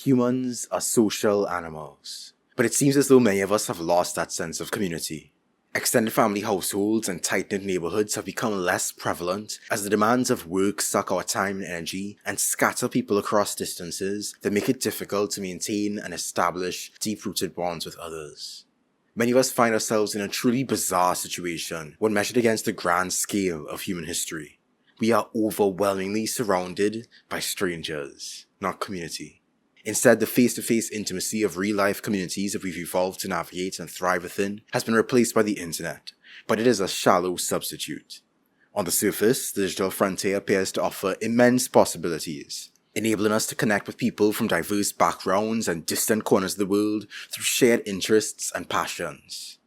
Humans are social animals, but it seems as though many of us have lost that sense of community. Extended family households and tight-knit neighborhoods have become less prevalent as the demands of work suck our time and energy and scatter people across distances that make it difficult to maintain and establish deep-rooted bonds with others. Many of us find ourselves in a truly bizarre situation when measured against the grand scale of human history. We are overwhelmingly surrounded by strangers, not community. Instead, the face-to-face intimacy of real-life communities that we've evolved to navigate and thrive within has been replaced by the internet, but it is a shallow substitute. On the surface, the digital frontier appears to offer immense possibilities, enabling us to connect with people from diverse backgrounds and distant corners of the world through shared interests and passions.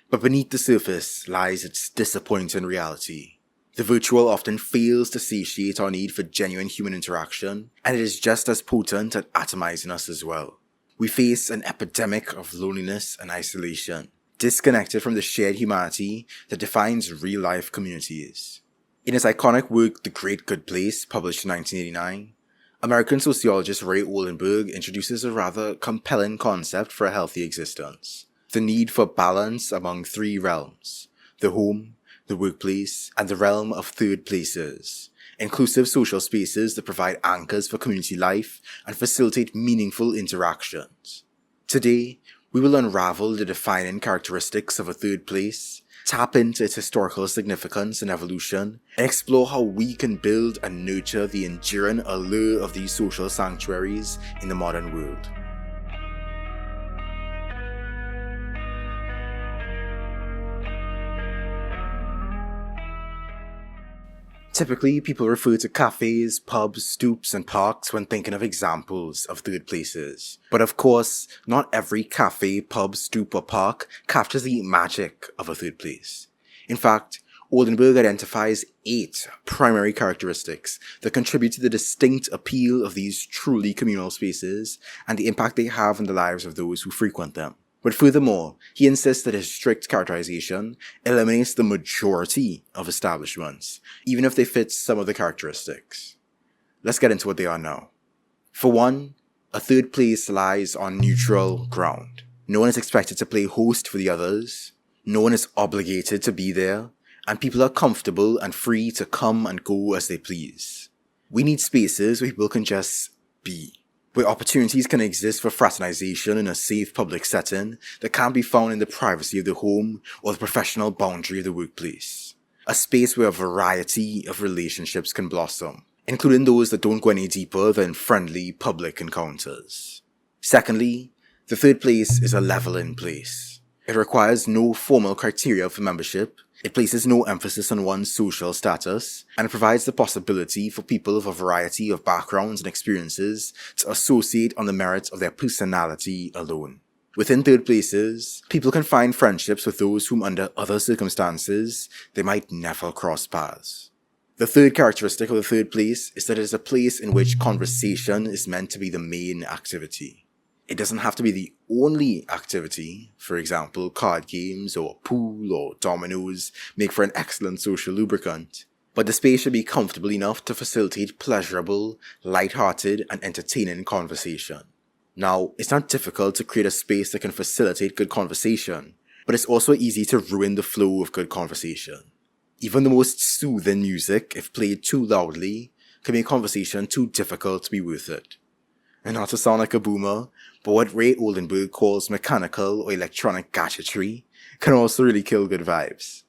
But beneath the surface lies its disappointing reality. The virtual often fails to satiate our need for genuine human interaction, and it is just as potent at atomizing us as well. We face an epidemic of loneliness and isolation, disconnected from the shared humanity that defines real-life communities. In his iconic work The Great Good Place, published in 1989, American sociologist Ray Oldenburg introduces a rather compelling concept for a healthy existence: the need for balance among three realms: the home, the workplace, and the realm of third places, inclusive social spaces that provide anchors for community life and facilitate meaningful interactions. Today, we will unravel the defining characteristics of a third place, tap into its historical significance and evolution, and explore how we can build and nurture the enduring allure of these social sanctuaries in the modern world. Typically, people refer to cafes, pubs, stoops, and parks when thinking of examples of third places. But of course, not every cafe, pub, stoop, or park captures the magic of a third place. In fact, Oldenburg identifies 8 primary characteristics that contribute to the distinct appeal of these truly communal spaces and the impact they have on the lives of those who frequent them. But furthermore, he insists that his strict characterization eliminates the majority of establishments, even if they fit some of the characteristics. Let's get into what they are now. For one, a third place lies on neutral ground. No one is expected to play host for the others, no one is obligated to be there, and people are comfortable and free to come and go as they please. We need spaces where people can just be, where opportunities can exist for fraternization in a safe public setting that can't be found in the privacy of the home or the professional boundary of the workplace. A space where a variety of relationships can blossom, including those that don't go any deeper than friendly public encounters. Secondly, the third place is a leveling place. It requires no formal criteria for membership. It places no emphasis on one's social status, and it provides the possibility for people of a variety of backgrounds and experiences to associate on the merits of their personality alone. Within third places, people can find friendships with those whom under other circumstances they might never cross paths. The third characteristic of the third place is that it is a place in which conversation is meant to be the main activity. It doesn't have to be the only activity. For example, card games or pool or dominoes make for an excellent social lubricant. But the space should be comfortable enough to facilitate pleasurable, light-hearted, and entertaining conversation. Now, it's not difficult to create a space that can facilitate good conversation, but it's also easy to ruin the flow of good conversation. Even the most soothing music, if played too loudly, can make conversation too difficult to be worth it. And not to sound like a boomer, but what Ray Oldenburg calls mechanical or electronic gadgetry can also really kill good vibes.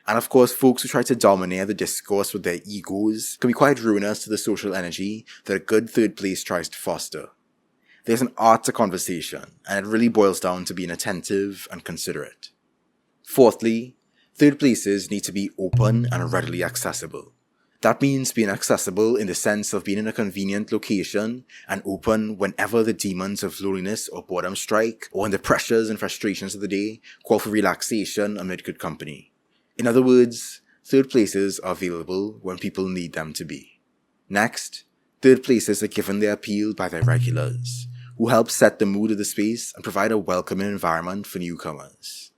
And of course, folks who try to dominate the discourse with their egos can be quite ruinous to the social energy that a good third place tries to foster. There's an art to conversation, and it really boils down to being attentive and considerate. Fourthly, third places need to be open and readily accessible. That means being accessible in the sense of being in a convenient location and open whenever the demons of loneliness or boredom strike, or when the pressures and frustrations of the day call for relaxation amid good company. In other words, third places are available when people need them to be. Next, third places are given their appeal by their regulars, who help set the mood of the space and provide a welcoming environment for newcomers.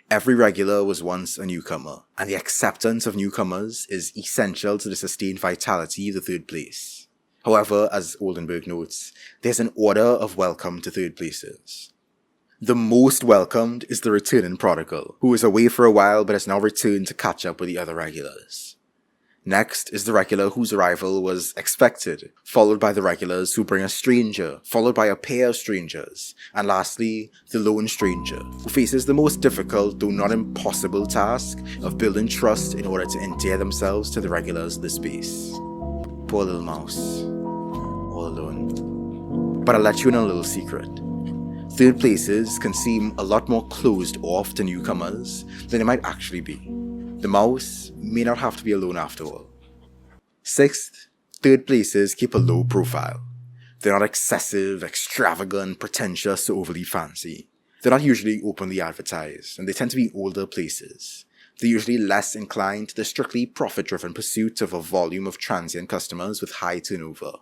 Every regular was once a newcomer, and the acceptance of newcomers is essential to the sustained vitality of the third place. However, as Oldenburg notes, there's an order of welcome to third places. The most welcomed is the returning prodigal, who was away for a while but has now returned to catch up with the other regulars. Next is the regular whose arrival was expected, followed by the regulars who bring a stranger, followed by a pair of strangers, and lastly, the lone stranger, who faces the most difficult though not impossible task of building trust in order to endear themselves to the regulars of the space. Poor little mouse, all alone. But I'll let you in a little secret. Third places can seem a lot more closed off to newcomers than they might actually be. The mouse may not have to be alone after all. Sixth, third places keep a low profile. They're not excessive, extravagant, pretentious, or overly fancy. They're not usually openly advertised, and they tend to be older places. They're usually less inclined to the strictly profit-driven pursuit of a volume of transient customers with high turnover.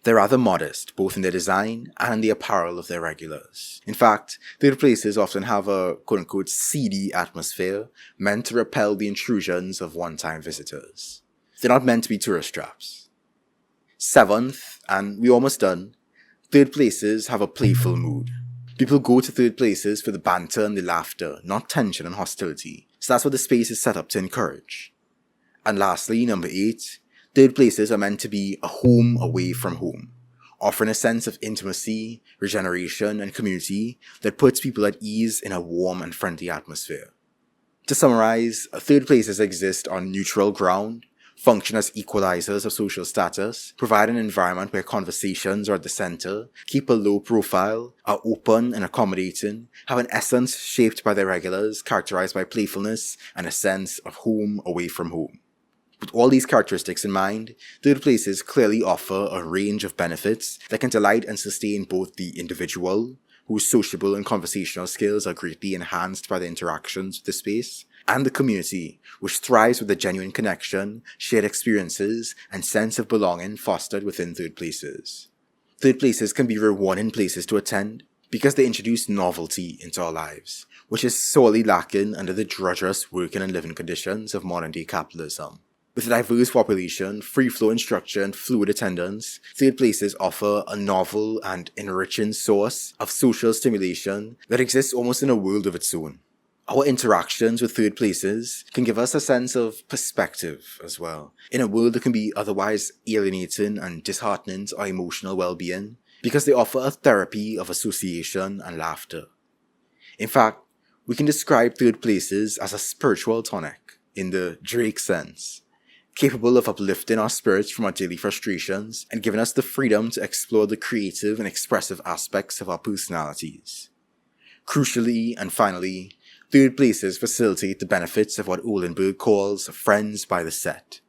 They're rather modest, both in their design and in the apparel of their regulars. In fact, third places often have a quote-unquote seedy atmosphere meant to repel the intrusions of one-time visitors. They're not meant to be tourist traps. Seventh, and we're almost done, third places have a playful mood. People go to third places for the banter and the laughter, not tension and hostility, so that's what the space is set up to encourage. And lastly, number 8, third places are meant to be a home away from home, offering a sense of intimacy, regeneration, and community that puts people at ease in a warm and friendly atmosphere. To summarize, third places exist on neutral ground, function as equalizers of social status, provide an environment where conversations are at the center, keep a low profile, are open and accommodating, have an essence shaped by their regulars, characterized by playfulness and a sense of home away from home. With all these characteristics in mind, third places clearly offer a range of benefits that can delight and sustain both the individual, whose sociable and conversational skills are greatly enhanced by the interactions with the space, and the community, which thrives with a genuine connection, shared experiences, and sense of belonging fostered within third places. Third places can be rewarding places to attend because they introduce novelty into our lives, which is sorely lacking under the drudgerous working and living conditions of modern-day capitalism. With a diverse population, free-flowing structure, and fluid attendance, third places offer a novel and enriching source of social stimulation that exists almost in a world of its own. Our interactions with third places can give us a sense of perspective as well, in a world that can be otherwise alienating and disheartening to our emotional well-being, because they offer a therapy of association and laughter. In fact, we can describe third places as a spiritual tonic, in the Drake sense, capable of uplifting our spirits from our daily frustrations and giving us the freedom to explore the creative and expressive aspects of our personalities. Crucially, and finally, third places facilitate the benefits of what Oldenburg calls friends by the set.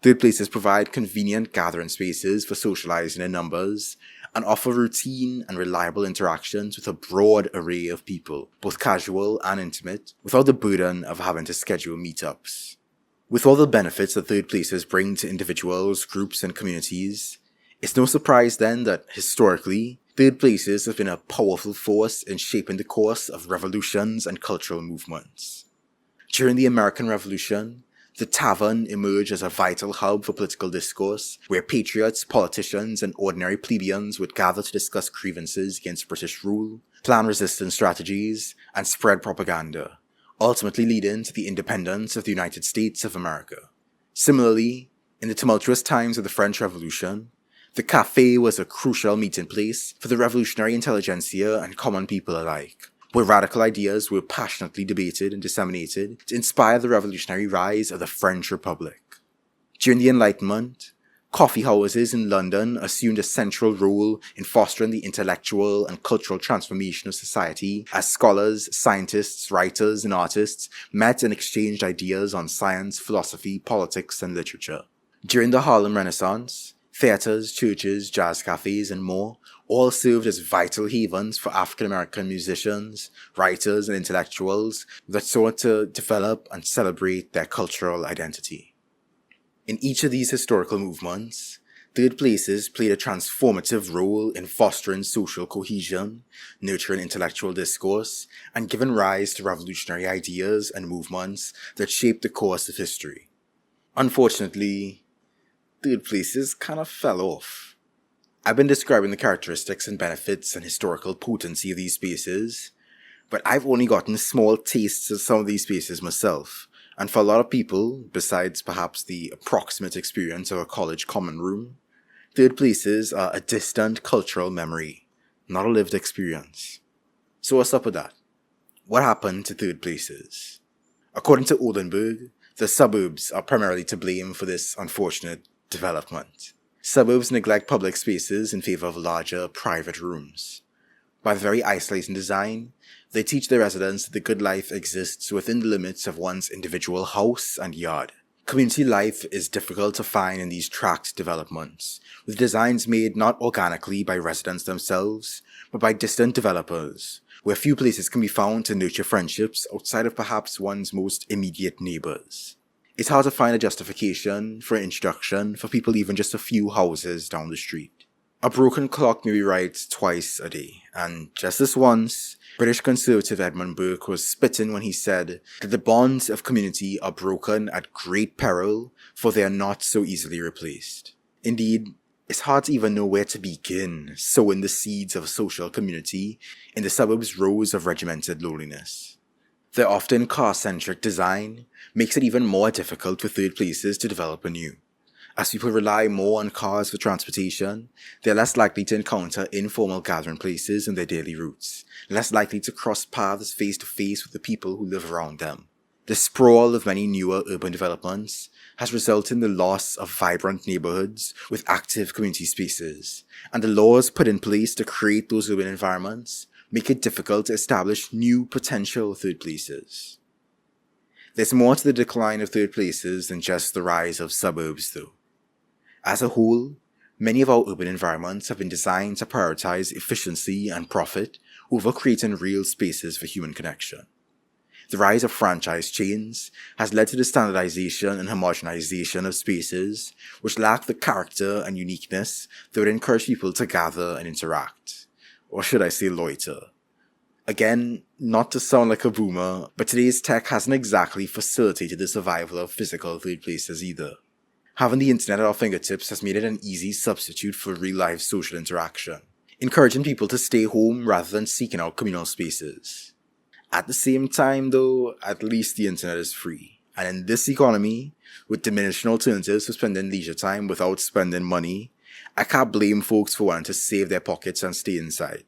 Third places provide convenient gathering spaces for socializing in numbers and offer routine and reliable interactions with a broad array of people, both casual and intimate, without the burden of having to schedule meetups. With all the benefits that third places bring to individuals, groups, and communities, it's no surprise then that, historically, third places have been a powerful force in shaping the course of revolutions and cultural movements. During the American Revolution, the tavern emerged as a vital hub for political discourse, where patriots, politicians, and ordinary plebeians would gather to discuss grievances against British rule, plan resistance strategies, and spread propaganda, ultimately leading to the independence of the United States of America. Similarly, in the tumultuous times of the French Revolution, the café was a crucial meeting place for the revolutionary intelligentsia and common people alike, where radical ideas were passionately debated and disseminated to inspire the revolutionary rise of the French Republic. During the Enlightenment, coffee houses in London assumed a central role in fostering the intellectual and cultural transformation of society as scholars, scientists, writers, and artists met and exchanged ideas on science, philosophy, politics, and literature. During the Harlem Renaissance, theaters, churches, jazz cafes, and more all served as vital havens for African-American musicians, writers, and intellectuals that sought to develop and celebrate their cultural identity. In each of these historical movements, third places played a transformative role in fostering social cohesion, nurturing intellectual discourse, and giving rise to revolutionary ideas and movements that shaped the course of history. Unfortunately, third places kind of fell off. I've been describing the characteristics and benefits and historical potency of these spaces, but I've only gotten small tastes of some of these spaces myself. And for a lot of people, besides perhaps the approximate experience of a college common room, third places are a distant cultural memory, not a lived experience. So what's up with that? What happened to third places? According to Oldenburg, the suburbs are primarily to blame for this unfortunate development. Suburbs neglect public spaces in favor of larger, private rooms. By very isolating design, they teach their residents that the good life exists within the limits of one's individual house and yard. Community life is difficult to find in these tract developments, with designs made not organically by residents themselves, but by distant developers, where few places can be found to nurture friendships outside of perhaps one's most immediate neighbors. It's hard to find a justification for an introduction for people even just a few houses down the street. A broken clock may be right twice a day, and just this once, British conservative Edmund Burke was spitting when he said that the bonds of community are broken at great peril, for they are not so easily replaced. Indeed, it's hard to even know where to begin sowing the seeds of a social community in the suburbs' rows of regimented loneliness. Their often car-centric design makes it even more difficult for third places to develop anew. As people rely more on cars for transportation, they're less likely to encounter informal gathering places in their daily routes, less likely to cross paths face to face with the people who live around them. The sprawl of many newer urban developments has resulted in the loss of vibrant neighborhoods with active community spaces, and the laws put in place to create those urban environments make it difficult to establish new potential third places. There's more to the decline of third places than just the rise of suburbs, though. As a whole, many of our urban environments have been designed to prioritize efficiency and profit over creating real spaces for human connection. The rise of franchise chains has led to the standardization and homogenization of spaces which lack the character and uniqueness that would encourage people to gather and interact. Or should I say loiter? Again, not to sound like a boomer, but today's tech hasn't exactly facilitated the survival of physical third places either. Having the internet at our fingertips has made it an easy substitute for real-life social interaction, encouraging people to stay home rather than seeking out communal spaces. At the same time though, at least the internet is free. And in this economy, with diminishing alternatives for spending leisure time without spending money, I can't blame folks for wanting to save their pockets and stay inside.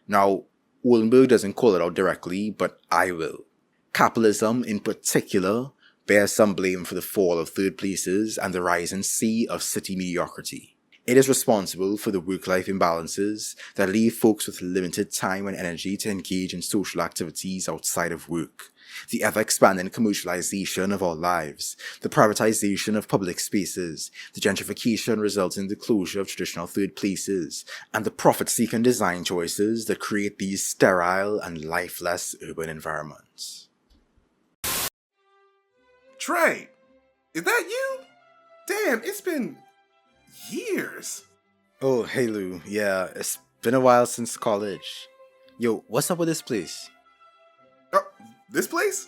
Now, Oldenburg doesn't call it out directly, but I will. Capitalism, in particular, bears some blame for the fall of third places and the rising sea of city mediocrity. It is responsible for the work-life imbalances that leave folks with limited time and energy to engage in social activities outside of work, the ever-expanding commercialization of our lives, the privatization of public spaces, the gentrification resulting in the closure of traditional third places, and the profit-seeking design choices that create these sterile and lifeless urban environments. Trey, is that you? Damn, it's been years. Oh, hey Lou, yeah, it's been a while since college. Yo, what's up with this place? Oh, this place?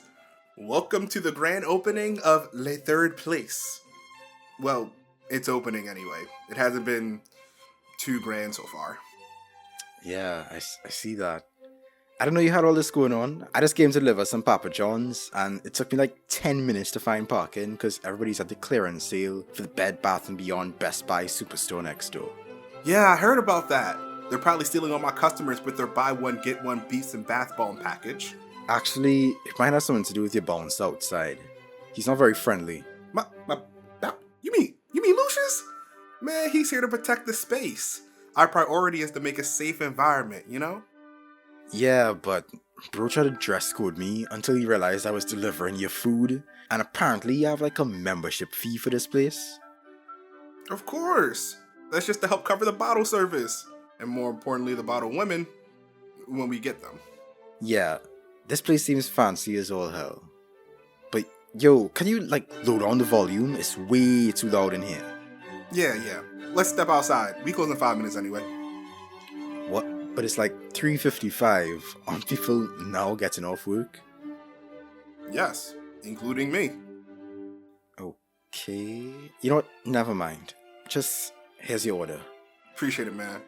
Welcome to the grand opening of Le Third Place. Well, it's opening anyway. It hasn't been too grand so far. Yeah, I see that. I don't know you had all this going on. I just came to deliver some Papa John's, and it took me like 10 minutes to find parking because everybody's at the clearance sale for the Bed Bath & Beyond Best Buy Superstore next door. Yeah, I heard about that. They're probably stealing all my customers with their buy one, get one beats and bath bomb package. Actually, it might have something to do with your bounce outside. He's not very friendly. You mean Lucius? Man, he's here to protect the space. Our priority is to make a safe environment, you know? Yeah, but bro tried to dress code me until he realized I was delivering your food, and apparently you have like a membership fee for this place. Of course. That's just to help cover the bottle service. And more importantly, the bottle women when we get them. Yeah, this place seems fancy as all hell. But yo, can you like low down the volume? It's way too loud in here. Yeah. Let's step outside. We close in 5 minutes anyway. What? But it's like 3:55. Aren't people now getting off work? Yes, including me. Okay. You know what? Never mind. Just, here's your order. Appreciate it, man.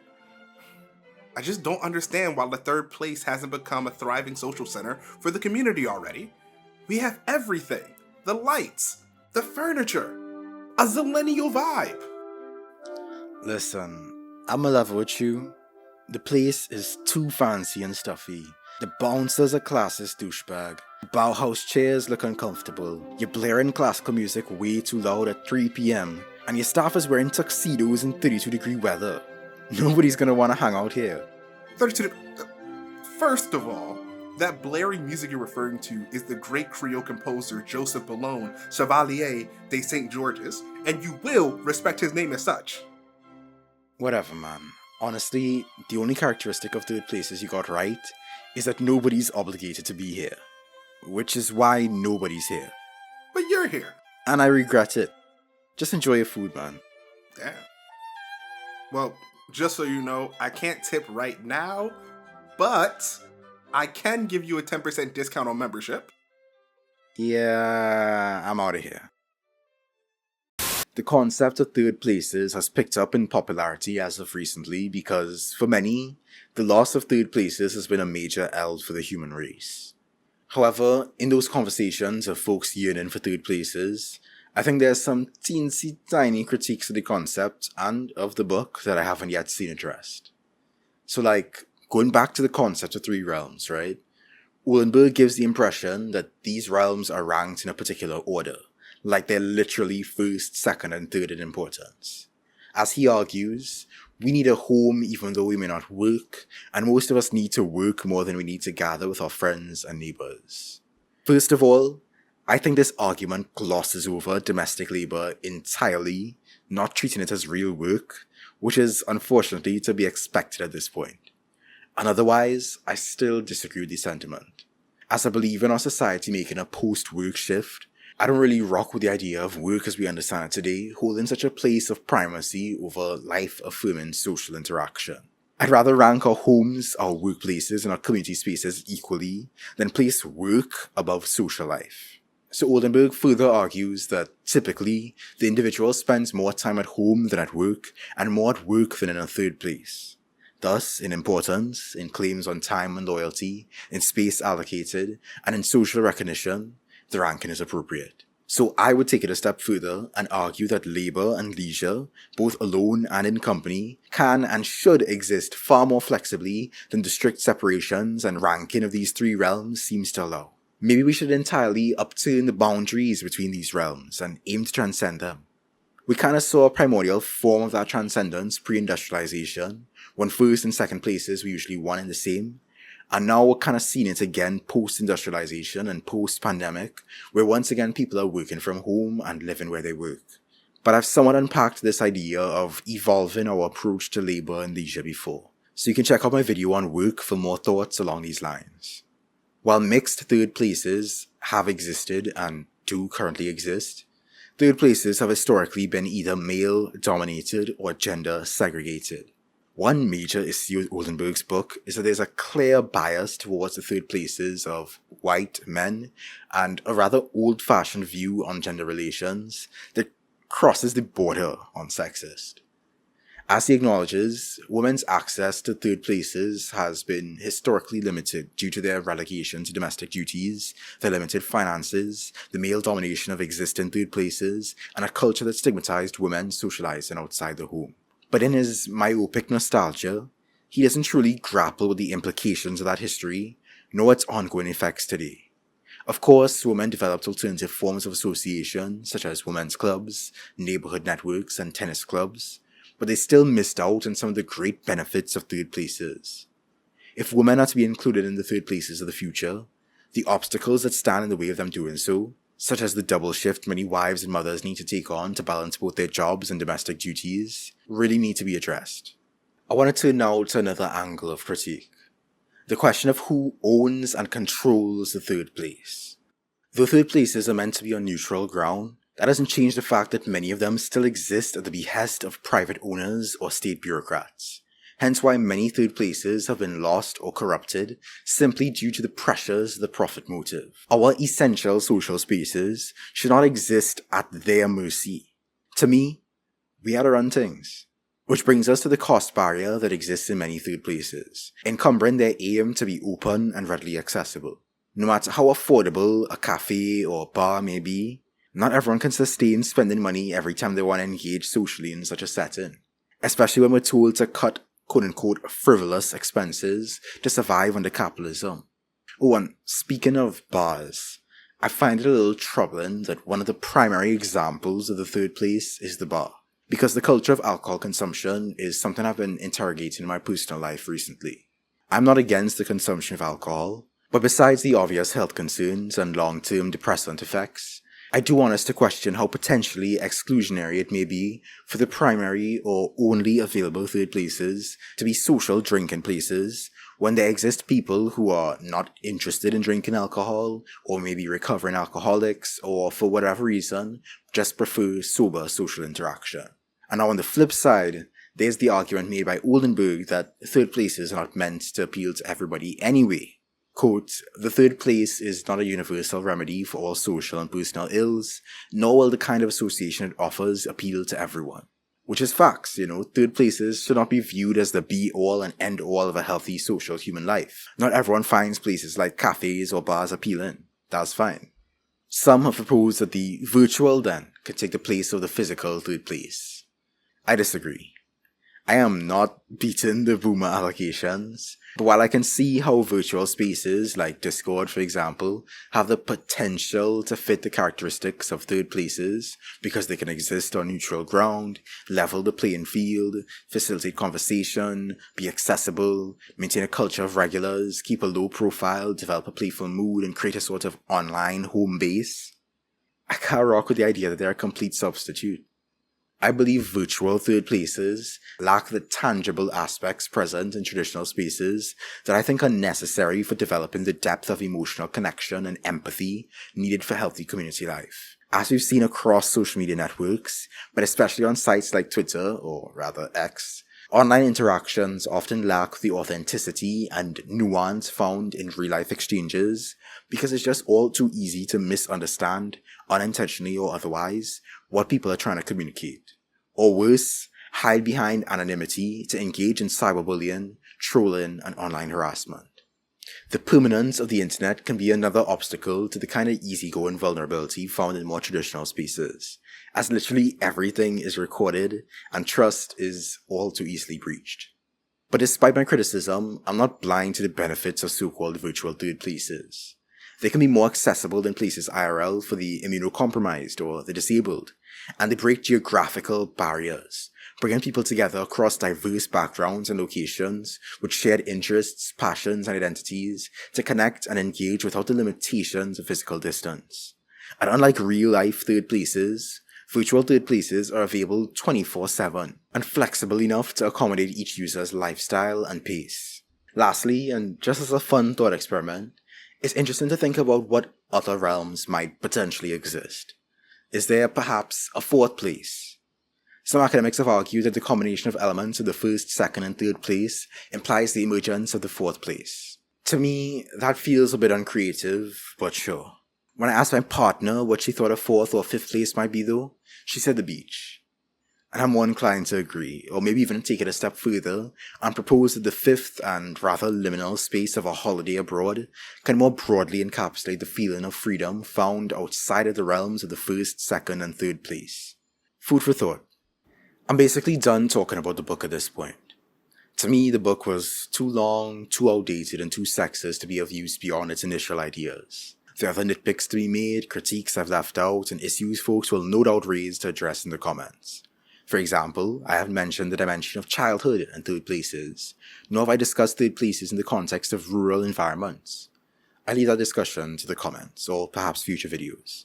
I just don't understand why the third place hasn't become a thriving social center for the community already. We have everything. The lights, the furniture, a zillennial vibe. Listen, I'ma level with you. The place is too fancy and stuffy. The bouncers are classist douchebag. Bauhaus chairs look uncomfortable. You're blaring classical music way too loud at 3 p.m. And your staff is wearing tuxedos in 32-degree weather. Nobody's gonna wanna hang out here. 32. First of all, that blaring music you're referring to is the great Creole composer Joseph Boulogne, Chevalier de St. George's, and you will respect his name as such. Whatever, man. Honestly, the only characteristic of third places you got right is that nobody's obligated to be here. Which is why nobody's here. But you're here. And I regret it. Just enjoy your food, man. Damn. Well, just so you know, I can't tip right now, but I can give you a 10% discount on membership. Yeah, I'm out of here. The concept of third places has picked up in popularity as of recently because, for many, the loss of third places has been a major L for the human race. However, in those conversations of folks yearning for third places, I think there's some teensy tiny critiques of the concept and of the book that I haven't yet seen addressed. So going back to the concept of three realms, right? Oldenburg gives the impression that these realms are ranked in a particular order, like they're literally first, second, and third in importance. As he argues, we need a home even though we may not work, and most of us need to work more than we need to gather with our friends and neighbors. First of all, I think this argument glosses over domestic labor entirely, not treating it as real work, which is unfortunately to be expected at this point. And otherwise, I still disagree with the sentiment. As I believe in our society making a post-work shift, I don't really rock with the idea of work as we understand it today holding such a place of primacy over life-affirming social interaction. I'd rather rank our homes, our workplaces, and our community spaces equally than place work above social life. So Oldenburg further argues that typically the individual spends more time at home than at work and more at work than in a third place. Thus, in importance, in claims on time and loyalty, in space allocated, and in social recognition, the ranking is appropriate. So I would take it a step further and argue that labor and leisure, both alone and in company, can and should exist far more flexibly than the strict separations and ranking of these three realms seems to allow. Maybe we should entirely upturn the boundaries between these realms and aim to transcend them. We kind of saw a primordial form of that transcendence pre-industrialization, when first and second places were usually one and the same, and now we're kind of seeing it again post-industrialization and post-pandemic, where once again people are working from home and living where they work. But I've somewhat unpacked this idea of evolving our approach to labor and leisure before, so you can check out my video on work for more thoughts along these lines. While mixed third places have existed and do currently exist, third places have historically been either male-dominated or gender-segregated. One major issue of Oldenburg's book is that there's a clear bias towards the third places of white men and a rather old-fashioned view on gender relations that crosses the border on sexist. As he acknowledges, women's access to third places has been historically limited due to their relegation to domestic duties, their limited finances, the male domination of existing third places, and a culture that stigmatized women socializing outside the home. But in his myopic nostalgia, he doesn't truly grapple with the implications of that history, nor its ongoing effects today. Of course, women developed alternative forms of association, such as women's clubs, neighborhood networks, and tennis clubs, but they still missed out on some of the great benefits of third places. If women are to be included in the third places of the future, the obstacles that stand in the way of them doing so, such as the double shift many wives and mothers need to take on to balance both their jobs and domestic duties, really need to be addressed. I want to turn now to another angle of critique. The question of who owns and controls the third place. Though third places are meant to be on neutral ground, that doesn't change the fact that many of them still exist at the behest of private owners or state bureaucrats. Hence why many third places have been lost or corrupted simply due to the pressures of the profit motive. Our essential social spaces should not exist at their mercy. To me, we had to run things. Which brings us to the cost barrier that exists in many third places, encumbering their aim to be open and readily accessible. No matter how affordable a cafe or bar may be, not everyone can sustain spending money every time they want to engage socially in such a setting, especially when we're told to cut quote-unquote frivolous expenses to survive under capitalism. Oh, and speaking of bars, I find it a little troubling that one of the primary examples of the third place is the bar, because the culture of alcohol consumption is something I've been interrogating in my personal life recently. I'm not against the consumption of alcohol, but besides the obvious health concerns and long-term depressant effects, I do want us to question how potentially exclusionary it may be for the primary or only available third places to be social drinking places when there exist people who are not interested in drinking alcohol, or maybe recovering alcoholics, or for whatever reason, just prefer sober social interaction. And now on the flip side, there's the argument made by Oldenburg that third places are not meant to appeal to everybody anyway. Quote, "The third place is not a universal remedy for all social and personal ills, nor will the kind of association it offers appeal to everyone." Which is facts, third places should not be viewed as the be-all and end-all of a healthy social human life. Not everyone finds places like cafes or bars appealing. That's fine. Some have proposed that the virtual, then, could take the place of the physical third place. I disagree. I am not beating the boomer allegations, but while I can see how virtual spaces like Discord, for example, have the potential to fit the characteristics of third places because they can exist on neutral ground, level the playing field, facilitate conversation, be accessible, maintain a culture of regulars, keep a low profile, develop a playful mood, and create a sort of online home base, I can't rock with the idea that they're a complete substitute. I believe virtual third places lack the tangible aspects present in traditional spaces that I think are necessary for developing the depth of emotional connection and empathy needed for healthy community life. As we've seen across social media networks, but especially on sites like Twitter, or rather X, online interactions often lack the authenticity and nuance found in real-life exchanges because it's just all too easy to misunderstand, unintentionally or otherwise, what people are trying to communicate. Or worse, hide behind anonymity to engage in cyberbullying, trolling, and online harassment. The permanence of the internet can be another obstacle to the kind of easygoing vulnerability found in more traditional spaces, as literally everything is recorded and trust is all too easily breached. But despite my criticism, I'm not blind to the benefits of so-called virtual third places. They can be more accessible than places IRL for the immunocompromised or the disabled, and they break geographical barriers, bringing people together across diverse backgrounds and locations with shared interests, passions, and identities to connect and engage without the limitations of physical distance. And unlike real-life third places, virtual third places are available 24/7 and flexible enough to accommodate each user's lifestyle and pace. Lastly, and just as a fun thought experiment, it's interesting to think about what other realms might potentially exist. Is there perhaps a fourth place? Some academics have argued that the combination of elements of the first, second, and third place implies the emergence of the fourth place. To me, that feels a bit uncreative, but sure. When I asked my partner what she thought a fourth or fifth place might be though, she said the beach. And I'm more inclined to agree, or maybe even take it a step further, and propose that the fifth and rather liminal space of a holiday abroad can more broadly encapsulate the feeling of freedom found outside of the realms of the first, second, and third place. Food for thought. I'm basically done talking about the book at this point. To me, the book was too long, too outdated, and too sexist to be of use beyond its initial ideas. There are other nitpicks to be made, critiques I've left out, and issues folks will no doubt raise to address in the comments. For example, I haven't mentioned the dimension of childhood and third places, nor have I discussed third places in the context of rural environments. I leave that discussion to the comments, or perhaps future videos.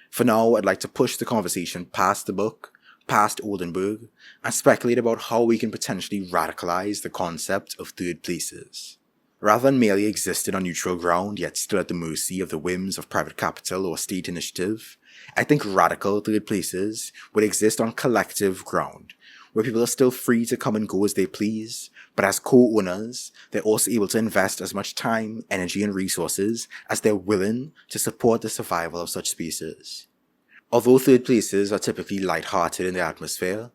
For now, I'd like to push the conversation past the book, past Oldenburg, and speculate about how we can potentially radicalize the concept of third places. Rather than merely existing on neutral ground yet still at the mercy of the whims of private capital or state initiative, I think radical third places would exist on collective ground, where people are still free to come and go as they please, but as co-owners, they're also able to invest as much time, energy, and resources as they're willing to support the survival of such spaces. Although third places are typically light-hearted in their atmosphere,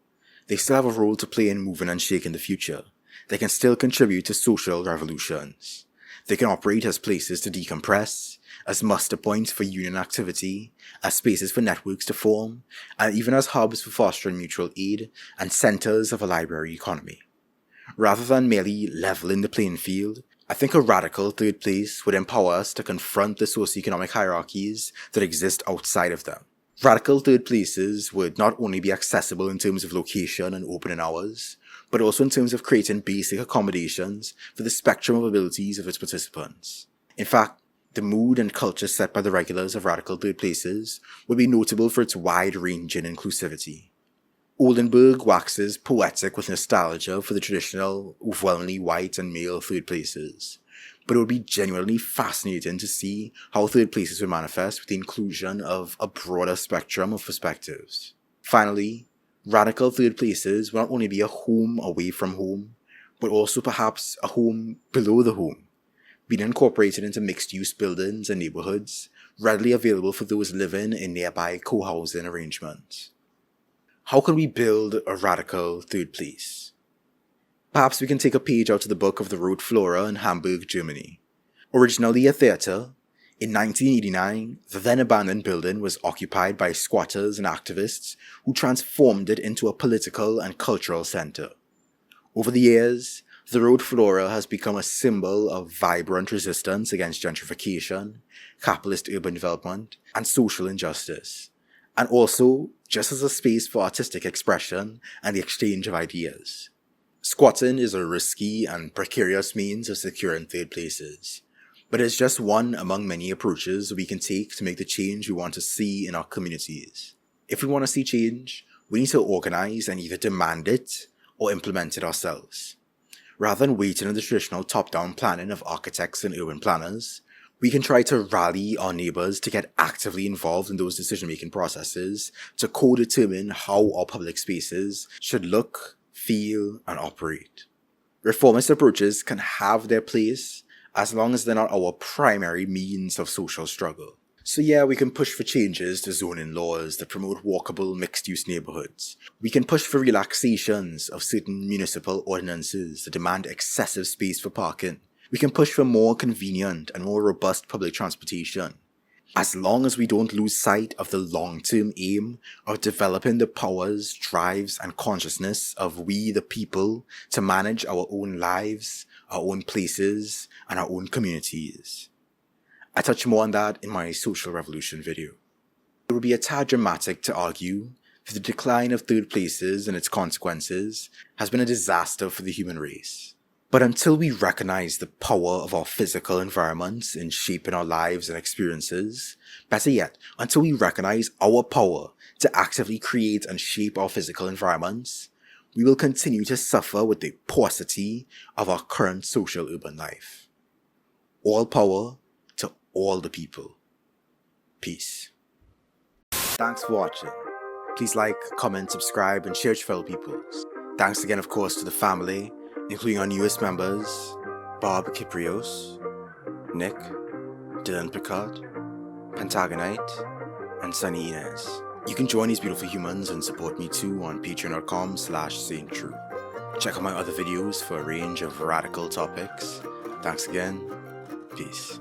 they still have a role to play in moving and shaking the future. They can still contribute to social revolutions. They can operate as places to decompress, as muster points for union activity, as spaces for networks to form, and even as hubs for fostering mutual aid and centers of a library economy. Rather than merely leveling the playing field, I think a radical third place would empower us to confront the socioeconomic hierarchies that exist outside of them. Radical third places would not only be accessible in terms of location and opening hours, but also in terms of creating basic accommodations for the spectrum of abilities of its participants. In fact, the mood and culture set by the regulars of radical third places would be notable for its wide-ranging inclusivity. Oldenburg waxes poetic with nostalgia for the traditional, overwhelmingly white and male third places, but it would be genuinely fascinating to see how third places would manifest with the inclusion of a broader spectrum of perspectives. Finally, radical third places will not only be a home away from home, but also perhaps a home below the home, being incorporated into mixed-use buildings and neighborhoods, readily available for those living in nearby co-housing arrangements. How can we build a radical third place? Perhaps we can take a page out of the book of the Rote Flora in Hamburg, Germany. Originally a theatre, in 1989, the then abandoned building was occupied by squatters and activists who transformed it into a political and cultural centre. Over the years, the Rote Flora has become a symbol of vibrant resistance against gentrification, capitalist urban development, and social injustice, and also just as a space for artistic expression and the exchange of ideas. Squatting is a risky and precarious means of securing third places, but it's just one among many approaches we can take to make the change we want to see in our communities. If we want to see change, we need to organize and either demand it or implement it ourselves. Rather than waiting on the traditional top-down planning of architects and urban planners, we can try to rally our neighbours to get actively involved in those decision-making processes to co-determine how our public spaces should look, feel, and operate. Reformist approaches can have their place as long as they're not our primary means of social struggle. So yeah, we can push for changes to zoning laws that promote walkable mixed-use neighbourhoods. We can push for relaxations of certain municipal ordinances that demand excessive space for parking. We can push for more convenient and more robust public transportation. As long as we don't lose sight of the long-term aim of developing the powers, drives, and consciousness of we the people to manage our own lives, our own places, and our own communities. I touch more on that in my social revolution video. It would be a tad dramatic to argue that the decline of third places and its consequences has been a disaster for the human race. But until we recognize the power of our physical environments in shaping our lives and experiences, better yet, until we recognize our power to actively create and shape our physical environments, we will continue to suffer with the paucity of our current social urban life. All power to all the people. Peace. Thanks for watching. Please like, comment, subscribe, and share with your fellow peoples. Thanks again, of course, to the family, including our newest members, Bob Kiprios, Nick, Dylan Picard, Pentagonite, and Sunny Inez. You can join these beautiful humans and support me too on patreon.com/sainttrue. Check out my other videos for a range of radical topics. Thanks again. Peace.